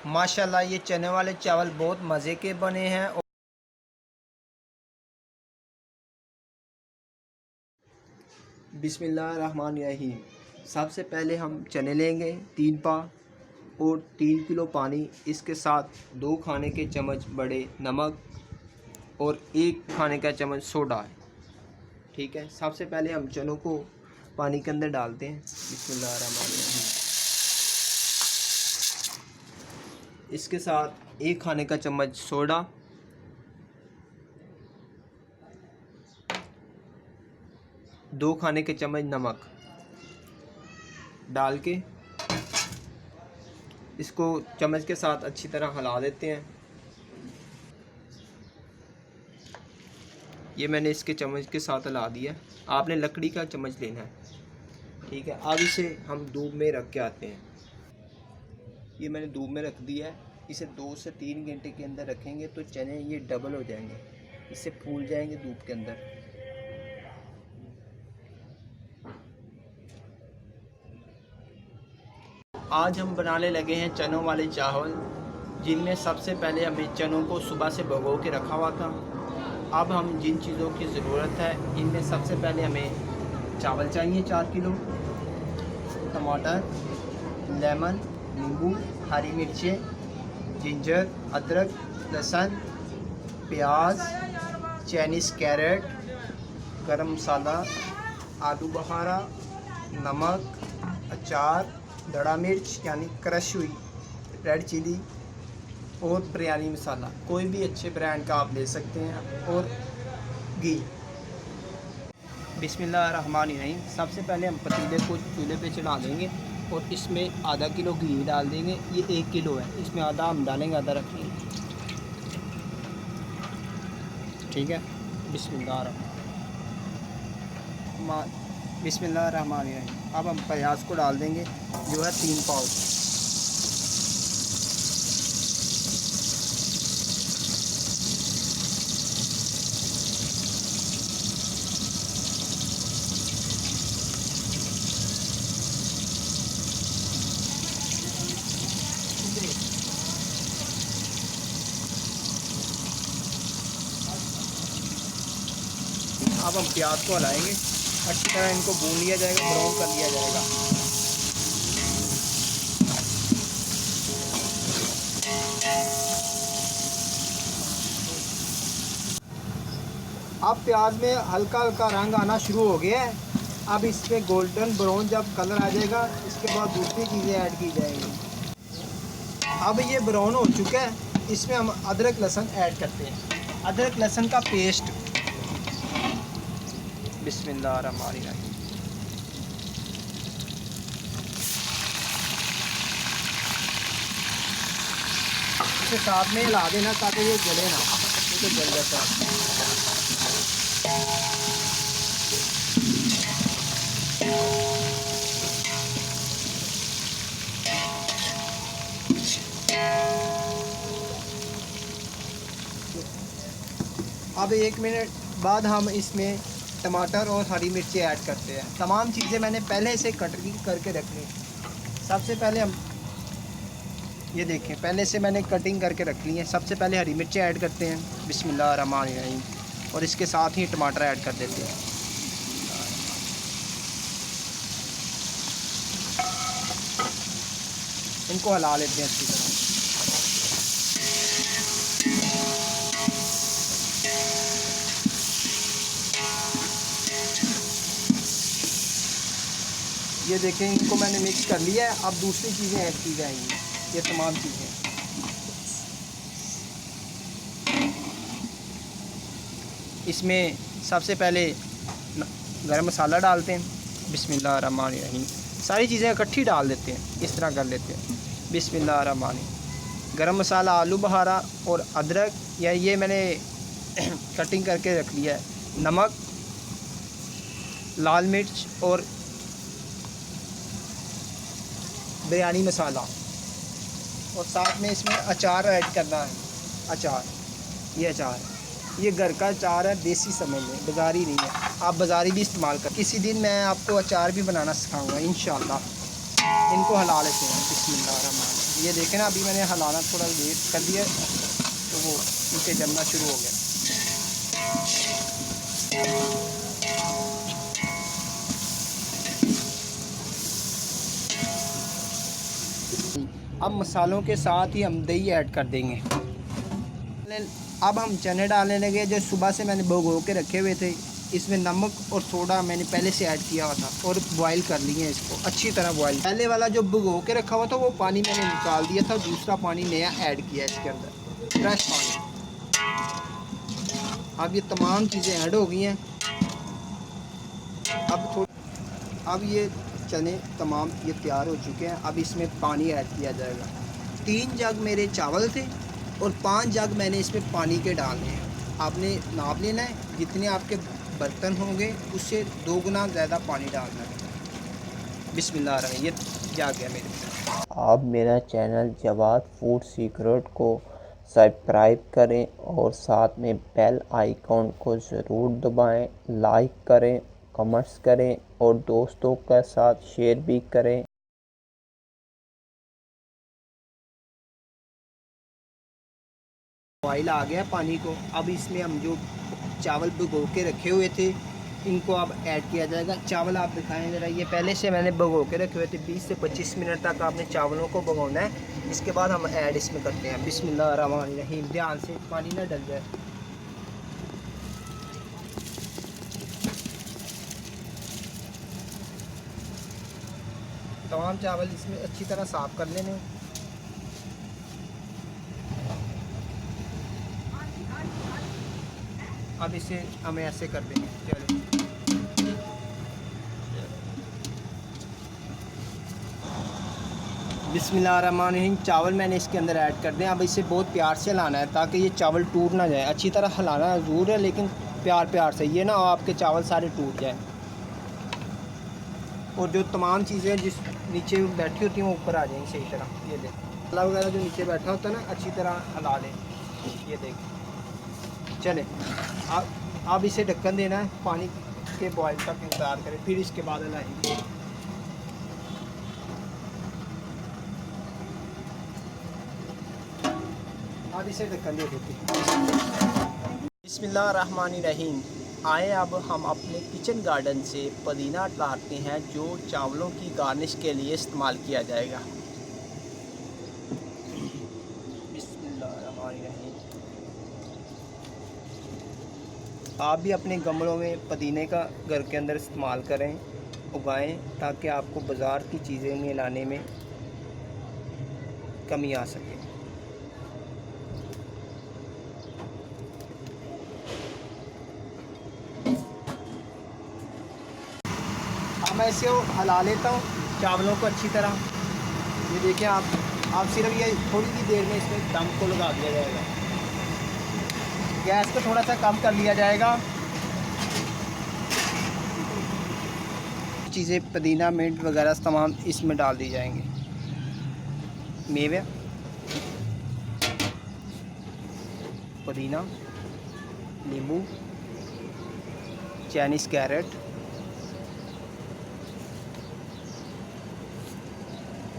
माशाल्लाह ये चने वाले चावल बहुत मज़े के बने हैं। बिस्मिल्लाहिर्रहमानिर्रहीम। सबसे पहले हम चने लेंगे 3 पा और 3 किलो पानी, इसके साथ 2 खाने के चम्मच बड़े नमक और 1 खाने का चम्मच सोडा है। ठीक है, सबसे पहले हम चनों को पानी के अंदर डालते हैं। बिस्मिल्लाहिर्रहमानिर्रहीम। इसके साथ 1 खाने का चम्मच सोडा, 2 खाने के चम्मच नमक डाल के इसको चम्मच के साथ अच्छी तरह हिला देते हैं। ये मैंने इसके चम्मच के साथ हिला दिया। आपने लकड़ी का चम्मच लेना है। ठीक है, अब इसे हम धूप में रख के आते हैं। ये मैंने धूप में रख दिया है। इसे 2 से 3 घंटे के अंदर रखेंगे तो चने ये डबल हो जाएंगे, इससे फूल जाएंगे धूप के अंदर। आज हम बनाने लगे हैं चनों वाले चावल, जिनमें सबसे पहले हमें चनों को सुबह से भिगो के रखा हुआ था। अब हम जिन चीज़ों की ज़रूरत है, इनमें सबसे पहले हमें चावल चाहिए 4 किलो, टमाटर, लेमन, नींबू, हरी मिर्चें, जिंजर, अदरक, लहसुन, प्याज, चाइनीज़ कैरेट, गरम मसाला, आलू बुखारा, नमक, अचार, दड़ा मिर्च यानी क्रश हुई, रेड चिली और बिरयानी मसाला, कोई भी अच्छे ब्रांड का आप ले सकते हैं, और घी। बिस्मिल्लाहिर्रहमानिर्रहीम। सबसे पहले हम पतीले को चूल्हे पे चढ़ा देंगे और इसमें आधा किलो घी डाल देंगे। ये 1 किलो है, इसमें आधा हम डालेंगे, आधा रखेंगे। ठीक है, बिस्मिल्लाहिर्रहमानिर्रहीम। अब हम प्याज को डाल देंगे, जो है 3 पाव। अब हम प्याज को हलाएंगे, अच्छी तरह इनको भून लिया जाएगा, ब्राउन कर लिया जाएगा। अब प्याज में हल्का हल्का रंग आना शुरू हो गया है। अब इसमें गोल्डन ब्राउन जब कलर आ जाएगा, इसके बाद दूसरी चीज़ें ऐड की जाएंगी। अब ये ब्राउन हो चुका है, इसमें हम अदरक लहसुन ऐड करते हैं। अदरक लहसुन का पेस्ट। बिस्मिल्लाहिर्रहमानिर्रहीम। इसे साथ में हिला देना ताकि ये जले ना, तो जल जाता है। अब 1 मिनट बाद हम इसमें टमाटर और हरी मिर्ची ऐड करते हैं। तमाम चीज़ें मैंने पहले से कटिंग करके रख ली। सबसे पहले हम ये देखें, पहले से मैंने कटिंग करके रख ली है। सबसे पहले हरी मिर्ची ऐड करते हैं, बिस्मिल्लाहिर्रहमानिर्रहीम, और इसके साथ ही टमाटर ऐड कर देते हैं। इनको हिला लेते हैं अच्छी तरह। ये देखें, इनको मैंने मिक्स कर लिया है। अब दूसरी चीज़ें ऐड की जाएंगी, ये तमाम चीज़ें। इसमें सबसे पहले गरम मसाला डालते हैं, बिस्मिल्लाहिर्रहमानिर्रहीम। सारी चीज़ें इकट्ठी डाल देते हैं, इस तरह कर लेते हैं। बिस्मिल्लाहिर्रहमानिर्रहीम। गरम मसाला, आलू बुखारा और अदरक, या ये मैंने कटिंग करके रख लिया है। नमक, लाल मिर्च और बिरयानी मसाला, और साथ में इसमें अचार ऐड करना है। अचार, ये अचार, ये घर का अचार है, देसी समझ लें, बाज़ारी नहीं है। आप बाज़ारी भी इस्तेमाल कर। किसी दिन मैं आपको अचार भी बनाना सिखाऊंगा इंशाल्लाह। इनको हिला लेते हैं, बिस्मिल्लाहिर्रहमानिर्रहीम। ये देखें ना, अभी मैंने हलाना थोड़ा लेट कर दिया तो वो नीचे जमना शुरू हो गया। अब मसालों के साथ ही हम दही ऐड कर देंगे। अब हम चने डालने लगे जो सुबह से मैंने भिगो के रखे हुए थे। इसमें नमक और सोडा मैंने पहले से ऐड किया हुआ था और बॉईल कर लिए हैं इसको अच्छी तरह बॉईल। पहले वाला जो भिगो के रखा हुआ था वो पानी मैंने निकाल दिया था, दूसरा पानी नया ऐड किया इसके अंदर, फ्रेश पानी। अब ये तमाम चीज़ें ऐड हो गई हैं। अब ये चने तमाम ये तैयार हो चुके हैं। अब इसमें पानी ऐड किया जाएगा। 3 जग मेरे चावल थे और 5 जग मैंने इसमें पानी के डालने हैं। आपने नाप लेना है, जितने आपके बर्तन होंगे उससे 2 गुना ज़्यादा पानी डालना है। बिस्मिल्लाह ये जा गया मेरे। आप मेरा चैनल जवाद फूड सीक्रेट को सब्सक्राइब करें और साथ में बेल आइकॉन को ज़रूर दबाएं, लाइक करें, कमेंट्स करें और दोस्तों के साथ शेयर भी करें। बॉयल आ गया पानी को। अब इसमें हम जो चावल भिगो के रखे हुए थे इनको अब ऐड किया जाएगा। चावल आप दिखाएं ज़रा, ये पहले से मैंने भिगो के रखे हुए थे। 20 से 25 मिनट तक आपने चावलों को भिगोना है। इसके बाद हम ऐड इसमें करते हैं। बिस्मिल्लाहिर्रहमानिर्रहीम। ध्यान से पानी ना डल जाए। तमाम चावल इसमें अच्छी तरह साफ़ कर लेने। अब इसे हमें ऐसे कर देंगे। चलो बिस्मिल्लाहिर्रहमानिर्रहीम। चावल मैंने इसके अंदर ऐड कर दें। अब इसे बहुत प्यार से हिलाना है ताकि ये चावल टूट ना जाए। अच्छी तरह हिलाना ज़रूर है लेकिन प्यार से, ये ना आपके चावल सारे टूट जाए। और जो तमाम चीज़ें जिस नीचे बैठी होती हैं वो ऊपर आ जाएंगी सही तरह। ये देख मसाला वगैरह जो नीचे बैठा होता है ना, अच्छी तरह हिला लें। ये देख चले। अब इसे ढक्कन देना है, पानी के बॉयल तक इंतज़ार करें, फिर इसके बाद हिलाएंगे। अब इसे ढक्कन दे देते हैं। बिस्मिल्लाहिर्रहमानिर्रहीम। आए अब हम अपने किचन गार्डन से पुदीना लाते हैं जो चावलों की गार्निश के लिए इस्तेमाल किया जाएगा। बिस्मिल्लाहिर्रहमानिर्रहीम। आप भी अपने गमलों में पुदीने का घर के अंदर इस्तेमाल करें, उगाएं, ताकि आपको बाज़ार की चीज़ें में लाने में कमी आ सके। अब मैं इसे हिला लेता हूँ चावलों को अच्छी तरह। ये देखिए आप सिर्फ ये थोड़ी सी देर में इसमें दम को लगा दिया जाएगा। गैस को थोड़ा सा कम कर लिया जाएगा। चीज़ें पुदीना मिंट वगैरह तमाम इसमें डाल दी जाएंगी। मेवे, पुदीना, नींबू, चाइनीज़ कैरेट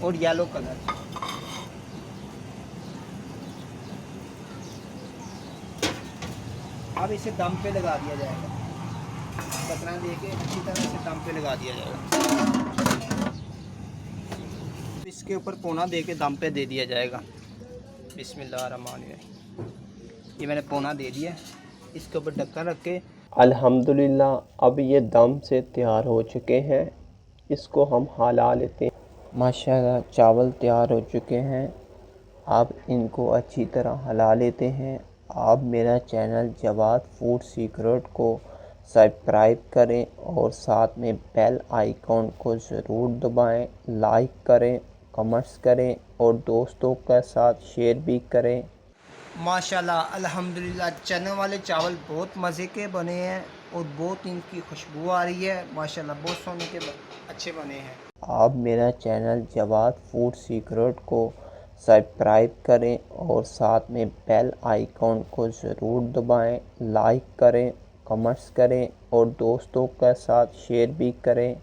और येलो कलर। अब इसे दम पे लगा दिया जाएगा। बकरा देके अच्छी तरह से दम पे लगा दिया जाएगा। इसके ऊपर कोना देके दम पे दे दिया जाएगा। बिस्मिल्लाहिर्रहमानिर्रहीम। ये मैंने कोना दे दिया। इसके ऊपर ढक्कन रख के अल्हम्दुलिल्लाह अब ये दम से तैयार हो चुके हैं। इसको हम हिला लेते हैं। माशाल्लाह चावल तैयार हो चुके हैं। आप इनको अच्छी तरह हिला लेते हैं। आप मेरा चैनल जवाद फूड सीक्रेट को सब्सक्राइब करें और साथ में बेल आइकॉन को ज़रूर दबाएं, लाइक करें, कमेंट्स करें और दोस्तों के साथ शेयर भी करें। माशाल्लाह अल्हम्दुलिल्लाह चने वाले चावल बहुत मज़े के बने हैं और बहुत इनकी खुशबू आ रही है। माशाल्लाह बहुत सोने के अच्छे बने हैं। आप मेरा चैनल जवाद फूड सीक्रेट को सब्सक्राइब करें और साथ में बेल आइकॉन को ज़रूर दबाएं, लाइक करें, कमेंट्स करें और दोस्तों के साथ शेयर भी करें।